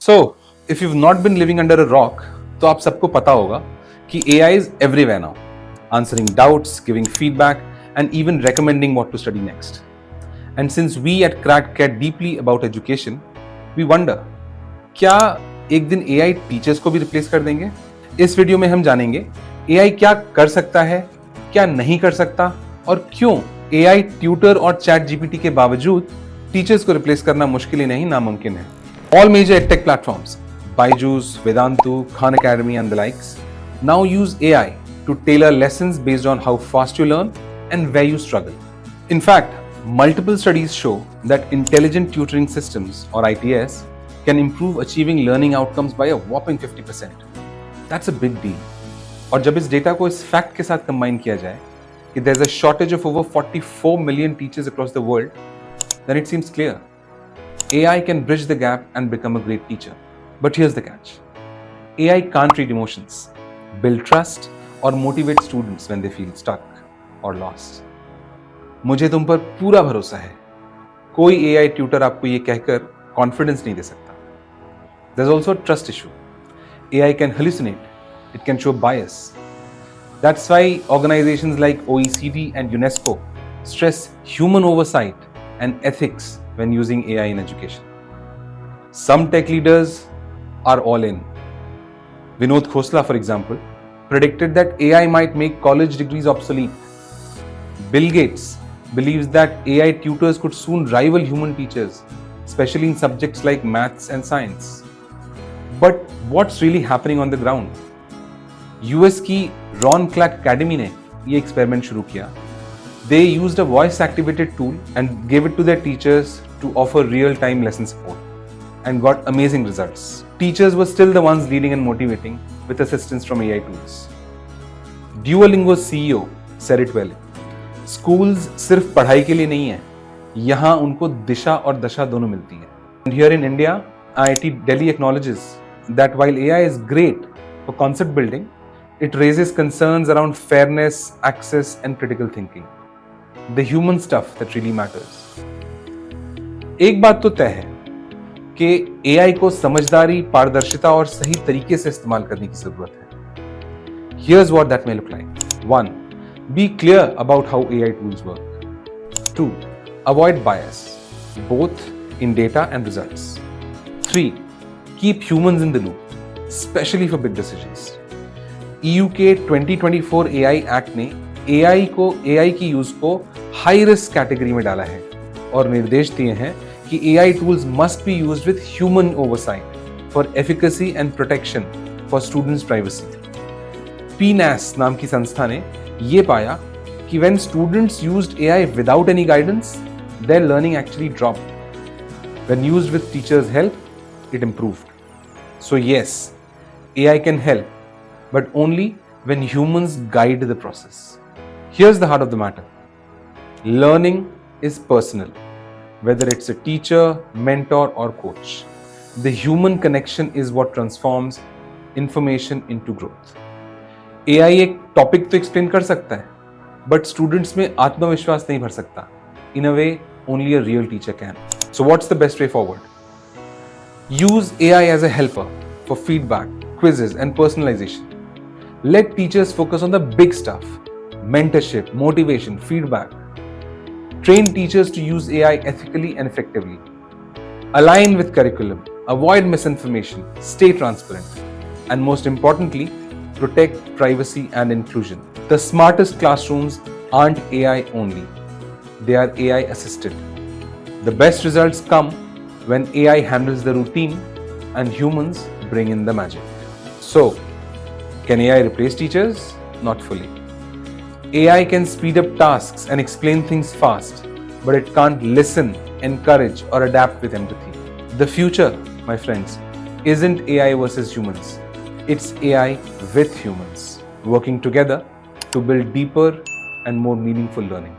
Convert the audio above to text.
So, if you've not been living under a rock, तो आप सबको पता होगा कि AI is everywhere now, answering doubts, giving feedback, and even recommending what to study next. And since we at Crack care deeply about education, we wonder, क्या एक दिन AI teachers को भी रिप्लेस कर देंगे? इस वीडियो में हम जानेंगे AI क्या कर सकता है, क्या नहीं कर सकता और क्यों AI ट्यूटर और चैट जीपीटी के बावजूद टीचर्स को रिप्लेस करना मुश्किल ही नहीं नामुमकिन है. All major edtech platforms, Byju's, Vedantu, Khan Academy and the likes, now use AI to tailor lessons based on how fast you learn and where you struggle. In fact, multiple studies show that intelligent tutoring systems or ITS can improve achieving learning outcomes by a whopping 50%. That's a big deal. और जब इस data को इस fact के साथ combine किया जाए कि there's a shortage of over 44 million teachers across the world, then it seems clear. AI can bridge the gap and become a great teacher. But here's the catch. AI can't read emotions, build trust, or motivate students when they feel stuck or lost. मुझे तुम पर पूरा भरोसा है. कोई AI tutor आपको ये कहकर कॉन्फिडेंस नहीं दे सकता. There's also a trust issue. AI can hallucinate. It can show bias. That's why organizations like OECD and UNESCO stress human oversight and ethics when using AI in education. Some tech leaders are all in. Vinod Khosla, for example, predicted that AI might make college degrees obsolete. Bill Gates believes that AI tutors could soon rival human teachers, especially in subjects like maths and science. But what's really happening on the ground? US की Ron Clark Academy ने ये experiment शुरू किया. They used a voice-activated tool and gave it to their teachers to offer real-time lesson support and got amazing results. Teachers were still the ones leading and motivating with assistance from AI tools. Duolingo's CEO said it well. Schools सिर्फ पढ़ाई के लिए नहीं है, यहाँ उनको दिशा और दशा दोनों मिलती है. And here in India, IIT Delhi acknowledges that while AI is great for concept building, it raises concerns around fairness, access, and critical thinking. The human stuff that really matters. एक बात तो तय है कि AI को समझदारी, पारदर्शिता और सही तरीके से इस्तेमाल करने की जरूरत है. Here's what that may look like. 1. Be clear about how AI tools work. 2. Avoid bias, both in data and results. 3. Keep humans in the loop, especially for big decisions. EU के 2024 AI Act ने AI की use को high risk category में डाला है और निर्देश दिए हैं कि AI tools must be used with human oversight for efficacy and protection for students privacy. PNAS नाम की संस्था ने ये पाया कि when students used AI without any guidance, there learning actually dropped. When used with teachers help, it improved. So yes, AI can help, but only when humans guide the process. Here's the heart of the matter. Learning is personal, whether it's a teacher, mentor, or coach. The human connection is what transforms information into growth. AI एक topic तो explain कर सकता है, but students में आत्मविश्वास नहीं भर सकता. In a way, only a real teacher can. So what's the best way forward? Use AI as a helper for feedback, quizzes, and personalization. Let teachers focus on the big stuff: mentorship, motivation, feedback. Train teachers to use AI ethically and effectively. Align with curriculum, avoid misinformation, stay transparent, and most importantly, protect privacy and inclusion. The smartest classrooms aren't AI only, they are AI assisted. The best results come when AI handles the routine and humans bring in the magic. So, can AI replace teachers? Not fully. AI can speed up tasks and explain things fast, but it can't listen, encourage, or adapt with empathy. The future, my friends, isn't AI versus humans. It's AI with humans, working together to build deeper and more meaningful learning.